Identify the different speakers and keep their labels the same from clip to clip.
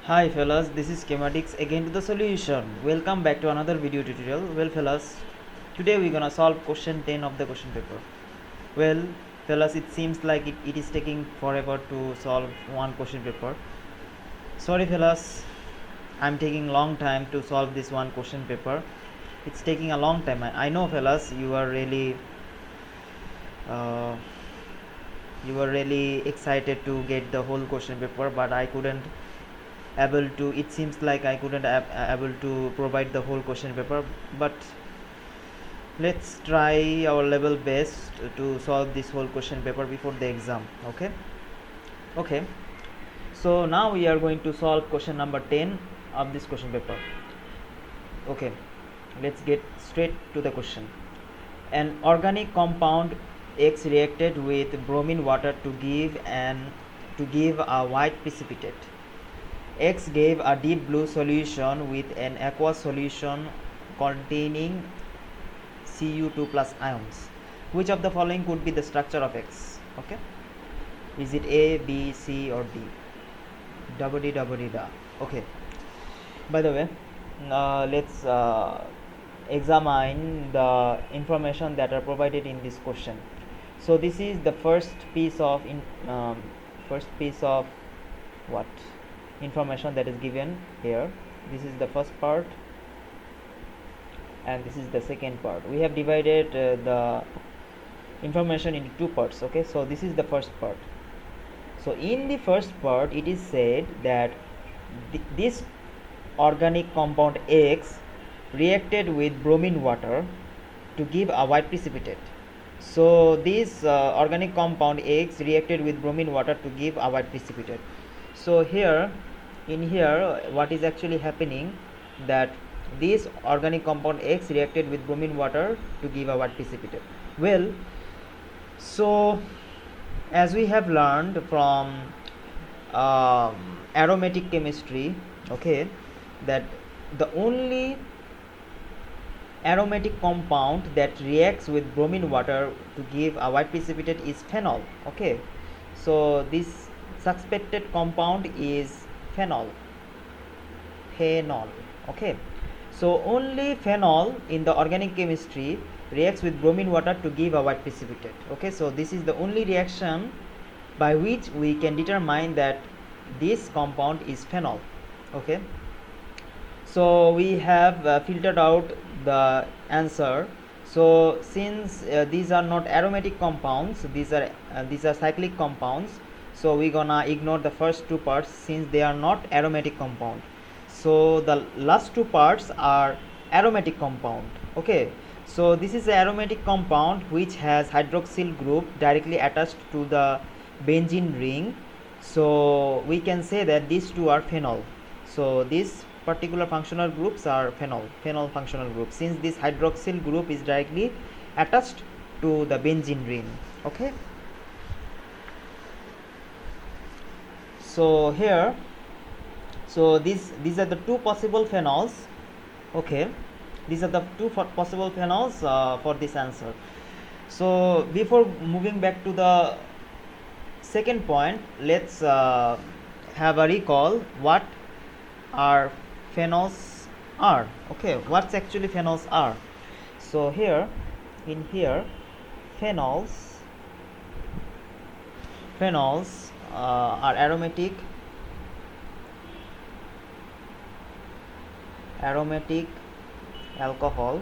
Speaker 1: Hi fellas, this is Chemaddicts again to the solution. Welcome back to another video tutorial. Well fellas, today we're gonna solve question 10 of the question paper. Well fellas, it seems like it is taking forever to solve one question paper. Sorry fellas, I'm taking long time to solve this one question paper. It's taking a long time. I know fellas, uh, you were really excited to get the whole question paper, but I couldn't able to, it seems like I couldn't able to provide the whole question paper, but let's try our level best to solve this whole question paper before the exam. Okay, so now we are going to solve question number 10 of this question paper. Okay, let's get straight to the question. An organic compound X reacted with bromine water to give a white precipitate. X gave a deep blue solution with an aqueous solution containing Cu2 plus ions. Which of the following could be the structure of X? Okay, is it A, B, C or D? Da. Okay, by the way, let's examine the information that are provided in this question. So this is the first piece of what information that is given here. This is the first part and this is the second part. We have divided the information into two parts. Okay, so this is the first part. So in the first part it is said that this organic compound X reacted with bromine water to give a white precipitate. So this organic compound X reacted with bromine water to give a white precipitate. So here what is actually happening, that this organic compound X reacted with bromine water to give a white precipitate. Well, so as we have learned from aromatic chemistry, okay, that the only aromatic compound that reacts with bromine water to give a white precipitate is phenol. Okay, so this suspected compound is phenol. Okay, so only phenol in the organic chemistry reacts with bromine water to give a white precipitate. Okay, so this is the only reaction by which we can determine that this compound is phenol. Okay, so we have filtered out the answer. So since these are not aromatic compounds, these are cyclic compounds, so we're gonna ignore the first two parts since they are not aromatic compound. So the last two parts are aromatic compound. Okay, so this is an aromatic compound which has hydroxyl group directly attached to the benzene ring, so we can say that these two are phenol. So these particular functional groups are phenol functional group, since this hydroxyl group is directly attached to the benzene ring. Okay, so here, so these are the two possible phenols. Okay, these are the two possible phenols for this answer. So before moving back to the second point, let's have a recall what are phenols are. Okay, what's actually phenols are? So here phenols are aromatic alcohol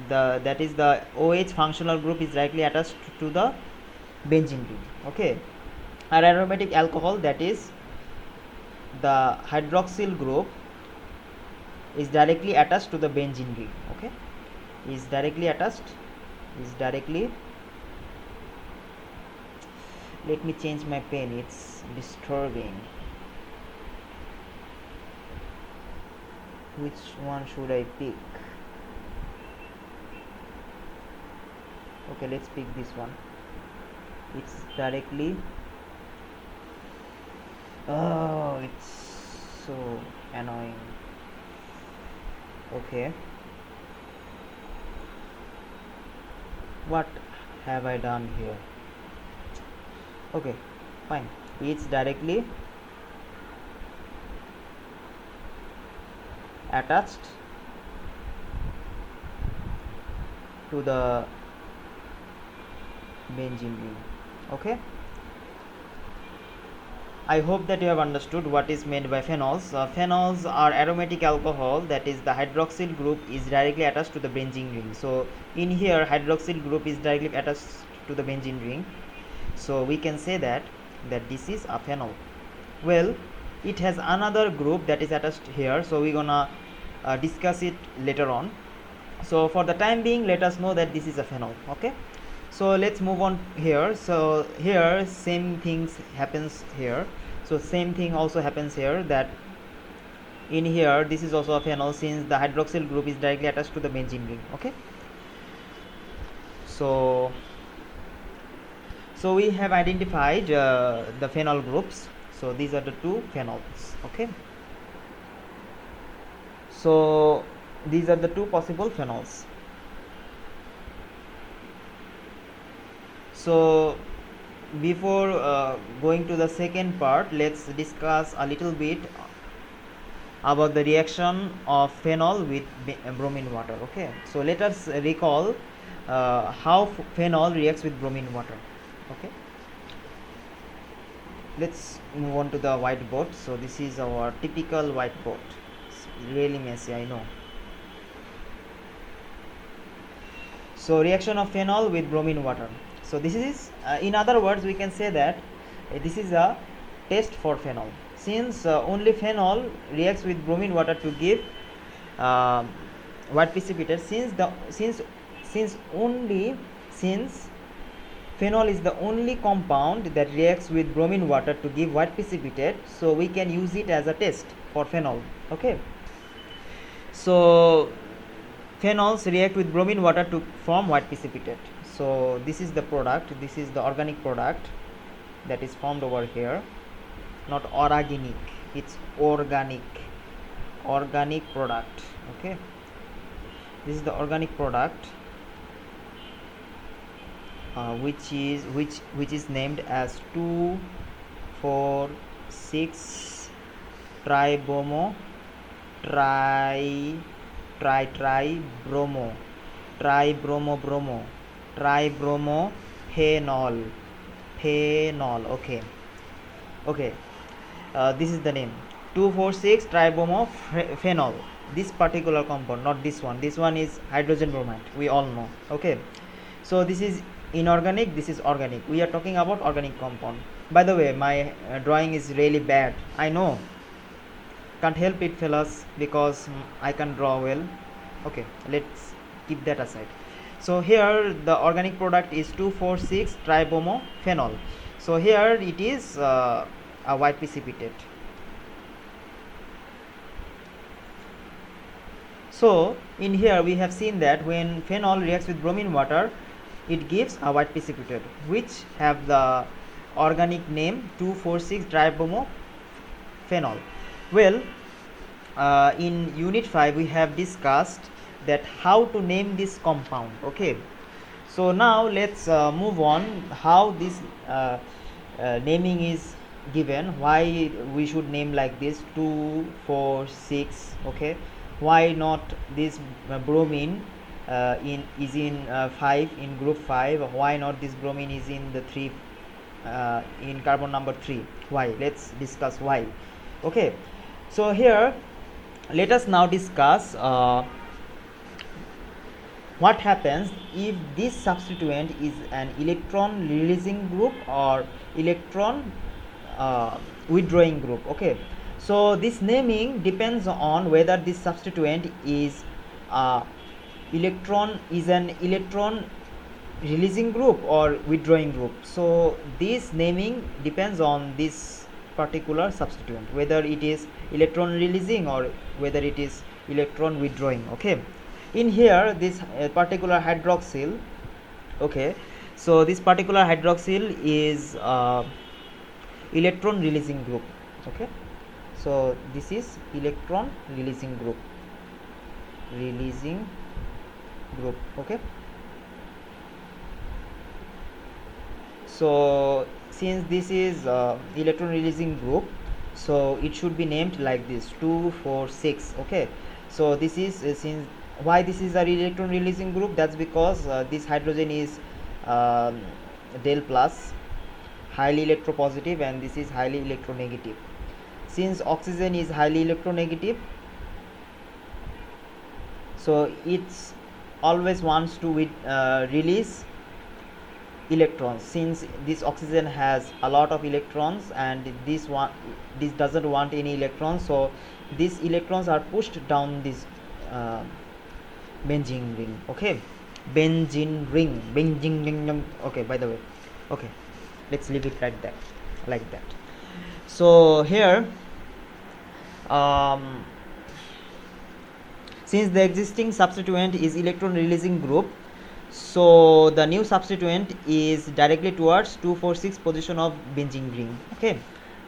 Speaker 1: that is the OH functional group is directly attached to the benzene ring. Okay, our aromatic alcohol, that is the hydroxyl group is directly attached to the benzene ring. Okay, is directly let me change my pen, it's disturbing. Which one should I pick? Okay, let's pick this one. It's directly, oh, it's so annoying. Okay, what have I done here? Okay, fine. It's directly attached to the benzene ring. Okay, I hope that you have understood what is meant by phenols. Phenols are aromatic alcohol, that is the hydroxyl group is directly attached to the benzene ring. So in here hydroxyl group is directly attached to the benzene ring, so we can say that this is a phenol. Well, it has another group that is attached here, so we're gonna discuss it later on. So for the time being, let us know that this is a phenol. Okay, so let's move on here. So here same things happens here, so same thing also happens here, that in here this is also a phenol since the hydroxyl group is directly attached to the benzene ring. Okay, so we have identified the phenol groups. So these are the two phenols. Okay, so these are the two possible phenols. So before going to the second part, let's discuss a little bit about the reaction of phenol with bromine water. Okay, so let us recall how phenol reacts with bromine water. Okay, let's move on to the whiteboard. So this is our typical whiteboard. It's really messy, I know. So reaction of phenol with bromine water. So this is in other words we can say that this is a test for phenol, since only phenol reacts with bromine water to give white precipitate, since phenol is the only compound that reacts with bromine water to give white precipitate, so we can use it as a test for phenol. Okay, so phenols react with bromine water to form white precipitate. So this is the product, this is the organic product that is formed over here, not organic, it's organic product. Okay, this is the organic product which is named as 2,4,6 tribromo tribromo phenol. Okay, this is the name, 2,4,6 tribromo phenol. This particular compound, not this one. This one is hydrogen bromide, we all know. Okay, so this is inorganic, this is organic. We are talking about organic compound. By the way, my drawing is really bad, I know, can't help it fellas, because I can draw well. Okay, let's keep that aside. So here the organic product is 2,4,6 tribromo phenol. So here it is a white precipitate. So in here we have seen that when phenol reacts with bromine water, it gives a white precipitate which have the organic name 2,4,6 tribromo phenol. Well, in unit 5 we have discussed that how to name this compound. Okay, so now let's move on how this naming is given, why we should name like this 2,4,6. Okay, why not this bromine is in 5, in group 5, why not this bromine is in the 3 in carbon number 3? Why? Let's discuss why. Okay, so here let us now discuss what happens if this substituent is an electron releasing group or electron withdrawing group. Okay, so this naming depends on whether this substituent is an electron releasing group or withdrawing group. So this naming depends on this particular substituent, whether it is electron releasing or whether it is electron withdrawing. Okay, in here this particular hydroxyl. Okay, so this particular hydroxyl is electron releasing group. Okay, so this is electron releasing group. Okay, So since this is electron releasing group, so it should be named like this, 2 4 6. Okay, so this is since why this is a electron releasing group, that's because this hydrogen is um, del plus, highly electropositive, and this is highly electronegative. Since oxygen is highly electronegative, so it's always wants to release electrons. Since this oxygen has a lot of electrons and this doesn't want any electrons, so these electrons are pushed down this uh, benzene ring. Okay, benzene ring. Okay, by the way, okay, let's leave it like that. So here since the existing substituent is electron releasing group, so the new substituent is directly towards 246 position of benzene ring. Okay,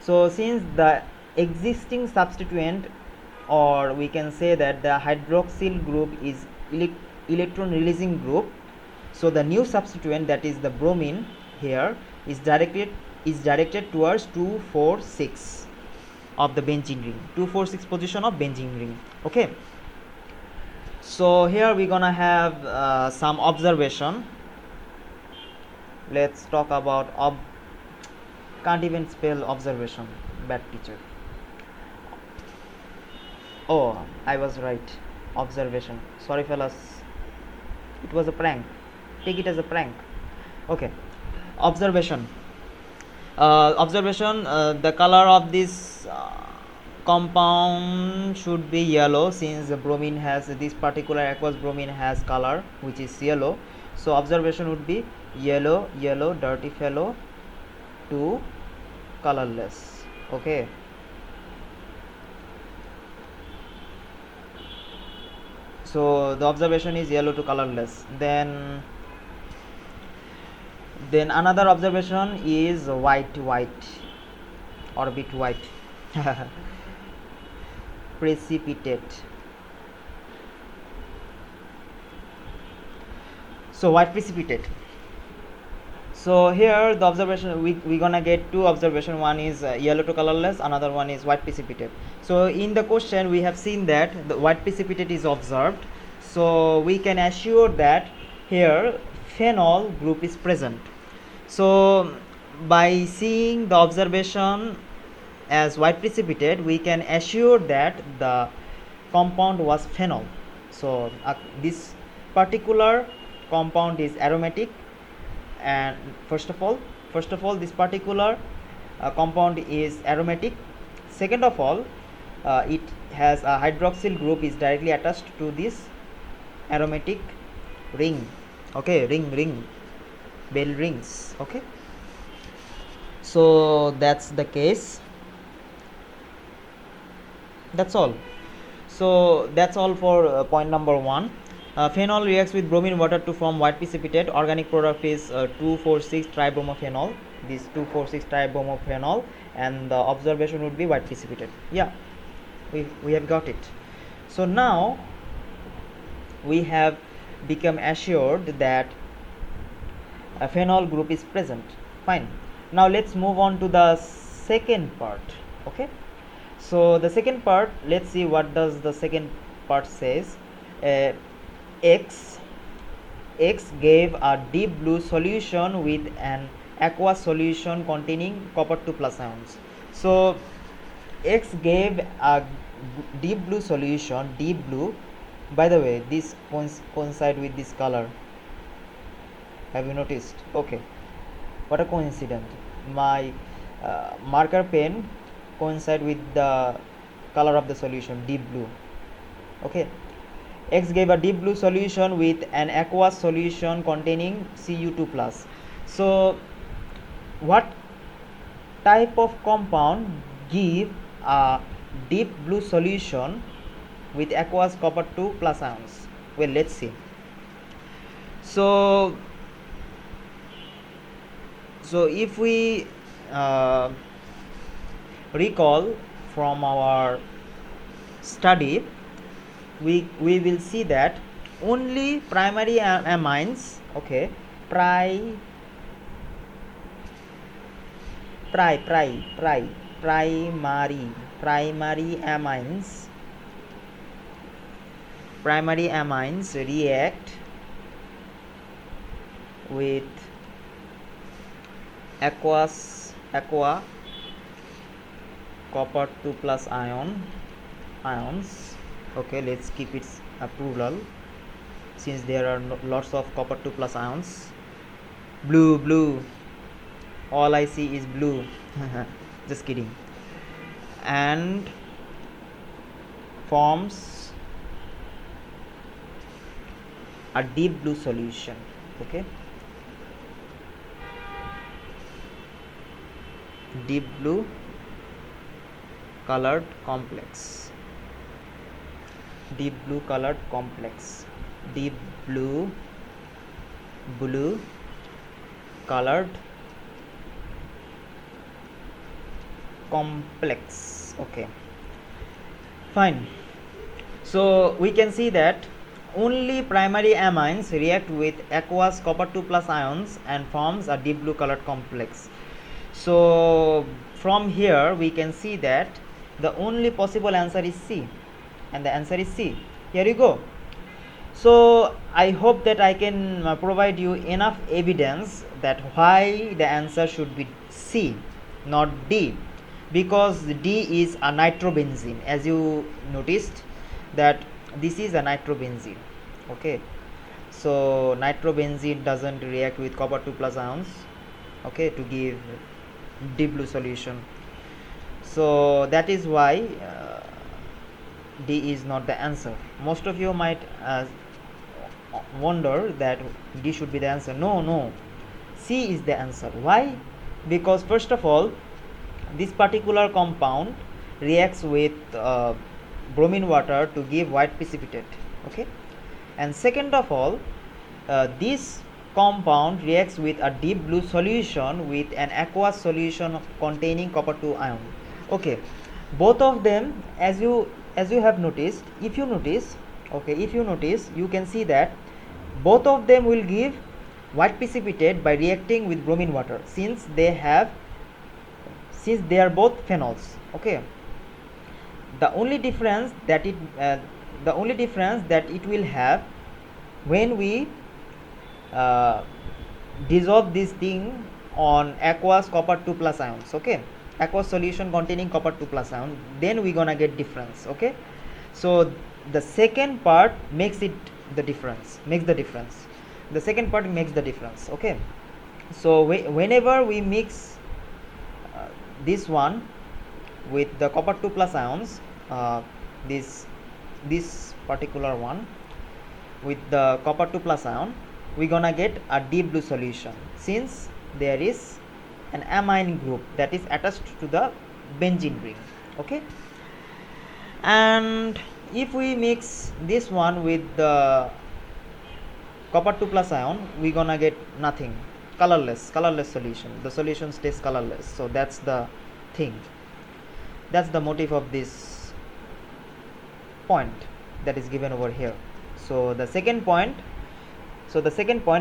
Speaker 1: so since the existing substituent, or we can say that the hydroxyl group is electron releasing group, so the new substituent, that is the bromine, here is directed towards 246 of the benzene ring, 246 position of benzene ring. Okay, so here we're gonna have some observation. Let's talk about can't even spell observation, bad teacher. Oh, I was right, observation. Sorry fellas, it was a prank, take it as a prank. Okay, observation. The color of this compound should be yellow, since the bromine has, this particular aqueous bromine has color which is yellow. So observation would be yellow, dirty fellow to colorless. Okay, so the observation is yellow to colorless. Then another observation is white or bit white. Precipitate. So white precipitate. So here the observation, we gonna get two observation. One is yellow to colorless, another one is white precipitate. So in the question we have seen that the white precipitate is observed, so we can assure that here phenol group is present. So by seeing the observation as white precipitate, we can assure that the compound was phenol. So this particular compound is aromatic, and first of all this particular compound is aromatic. Second of all, it has a hydroxyl group is directly attached to this aromatic ring. Okay, ring bell rings. Okay, so that's the case. That's all. So that's all for point number 1. Phenol reacts with bromine water to form white precipitate. Organic product is 2,4,6 tribromophenol. This 2,4,6 tribromophenol, and the observation would be white precipitate. Yeah, we have got it. So now we have become assured that a phenol group is present. Fine. Now let's move on to the second part. Okay, so the second part, let's see what does the second part says. X gave a deep blue solution with an aqueous solution containing copper 2 plus ions. So X gave a deep blue solution, deep blue. By the way, this coincide with this color. Have you noticed? Okay, what a coincidence. My marker pen coincide with the color of the solution, deep blue. Okay, X gave a deep blue solution with an aqueous solution containing Cu2 plus. So what type of compound give a deep blue solution with aqueous copper 2 plus ions? Well, let's see. So if we recall from our study, we will see that only primary amines, okay, primary amines react with aqua copper 2 plus ions. Okay, let's keep it a plural since there are lots of copper 2 plus ions. Blue, all I see is blue. Just kidding. And forms a deep blue solution. Okay, deep blue colored complex, deep blue colored complex, deep blue colored complex. Okay, fine. So we can see that only primary amines react with aqueous copper 2 plus ions and forms a deep blue colored complex. So from here we can see that the only possible answer is C, and the answer is C. Here you go. So I hope that I can provide you enough evidence that why the answer should be C, not D, because D is a nitrobenzene. As you noticed that this is a nitrobenzene. Okay, so nitrobenzene doesn't react with copper 2 plus ions, okay, to give deep blue solution. So that is why D is not the answer. Most of you might wonder that D should be the answer. No, C is the answer. Why? Because first of all, this particular compound reacts with bromine water to give white precipitate. Okay, and second of all, this compound reacts with a deep blue solution with an aqueous solution containing copper 2 ion. Okay, both of them, as you have noticed, if you notice, you can see that both of them will give white precipitate by reacting with bromine water, since they are both phenols. Okay, the only difference that it will have when we dissolve this thing on aqueous copper 2 plus ions. Okay, aqueous solution containing copper 2 plus ion, then we gonna get difference. Okay, so the second part makes the difference. The second part makes the difference. Okay, so whenever we mix this one with the copper 2 plus ions, this particular one with the copper 2 plus ion, we gonna get a deep blue solution, since there is an amine group that is attached to the benzene ring. Okay, and if we mix this one with the copper 2 plus ion, we gonna get nothing, colorless solution. The solution stays colorless. So that's the thing, that's the motive of this point that is given over here. So the second point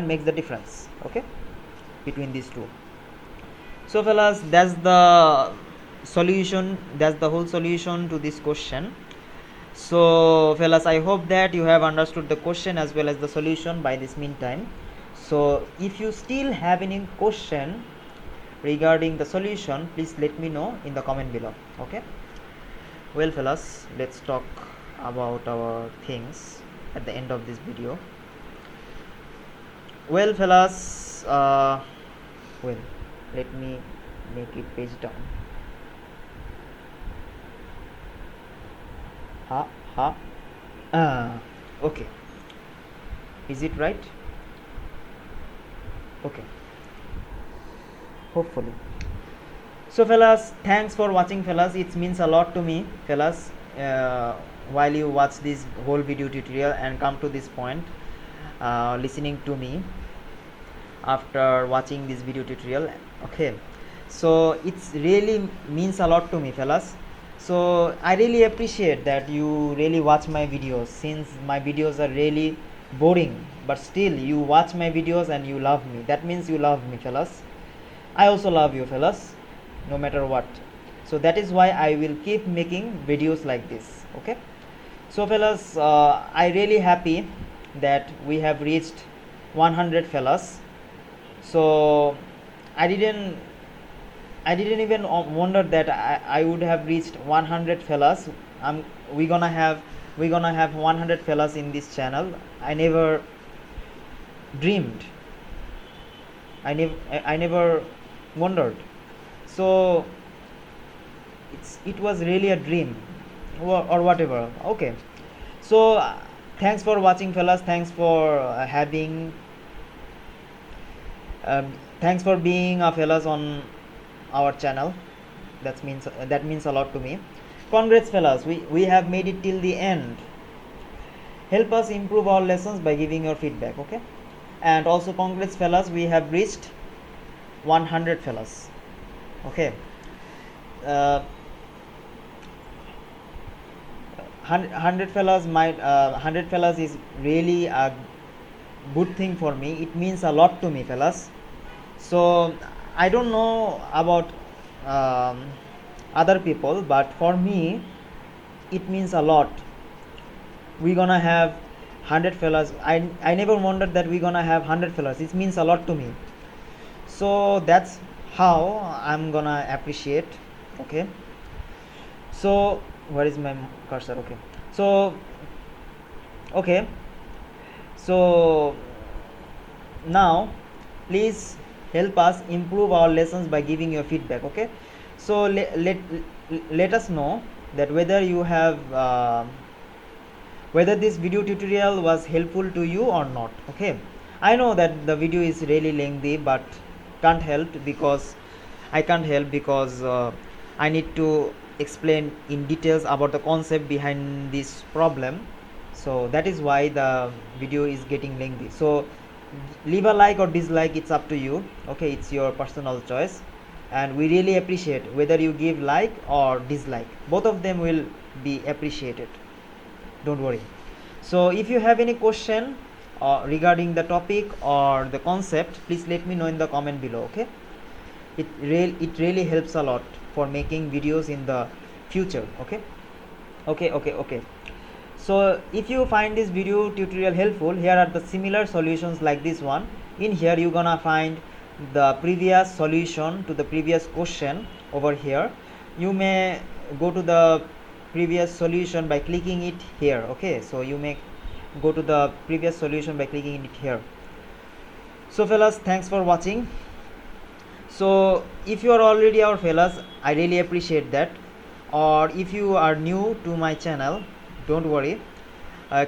Speaker 1: makes the difference, okay, between these two. So fellas, that's the solution, that's the whole solution to this question. So fellas, I hope that you have understood the question as well as the solution by this meantime. So if you still have any question regarding the solution, please let me know in the comment below. Okay, well fellas, let's talk about our things at the end of this video. Well fellas, well, let me make it page down. Okay, is it right? Okay, hopefully. So fellas, thanks for watching fellas. It means a lot to me fellas, while you watch this whole video tutorial and come to this point, listening to me after watching this video tutorial. Okay, so it's really means a lot to me fellas. So I really appreciate that you really watch my videos, since my videos are really boring, but still you watch my videos and you love me. That means you love me fellas. I also love you fellas. no matter what. So that is why I will keep making videos like this. Okay, so fellas, I really happy that we have reached 100 fellas. So I didn't I didn't even wonder that I would have reached 100 fellas. I'm we gonna have 100 fellas in this channel. I never dreamed. I never wondered. So it was really a dream, or whatever. Okay. So thanks for watching, fellas. Thanks for having. Thanks for being a fellas on our channel. That means a lot to me. Congrats, fellas. We have made it till the end. Help us improve our lessons by giving your feedback. Okay. And also congrats, fellas. We have reached 100 fellas. Okay. 100 fellas 100 fellas is really a good thing for me. It means a lot to me, fellas. So I don't know about other people, but for me it means a lot. We gonna have 100 fellas. I never wondered that we gonna have 100 fellas. It means a lot to me. So that's how I'm gonna appreciate. Okay, so where is my cursor? Okay, so now please help us improve our lessons by giving your feedback. Okay, so let us know that whether you have whether this video tutorial was helpful to you or not. Okay, I know that the video is really lengthy, but can't help because I can't help because I need to explain in details about the concept behind this problem. So that is why the video is getting lengthy. So leave a like or dislike, it's up to you. Okay, it's your personal choice, and we really appreciate whether you give like or dislike. Both of them will be appreciated, don't worry. So if you have any question regarding the topic or the concept, please let me know in the comment below. Okay, it really helps a lot for making videos in the future. Okay. So if you find this video tutorial helpful, here are the similar solutions like this one. In here you gonna find the previous solution to the previous question over here. You may go to the previous solution by clicking it here. Okay, so you may go to the previous solution by clicking it here. So fellas, thanks for watching. So if you are already our fellas, I really appreciate that. Or if you are new to my channel, don't worry,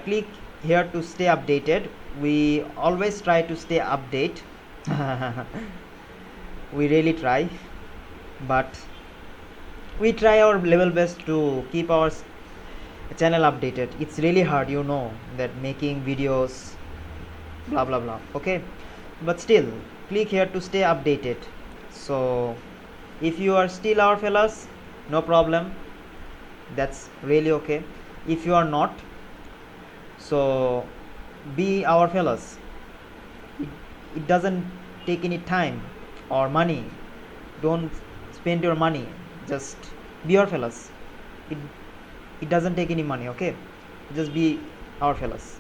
Speaker 1: click here to stay updated. We always try to stay update. We really try, but we try our level best to keep our channel updated. It's really hard, you know, that making videos blah blah blah. Okay, but still click here to stay updated. So if you are still our fellas, no problem, that's really okay. If you are not, so be our fellas. It doesn't take any time or money. Don't spend your money, just be our fellas. It doesn't take any money. Okay, just be our fellas.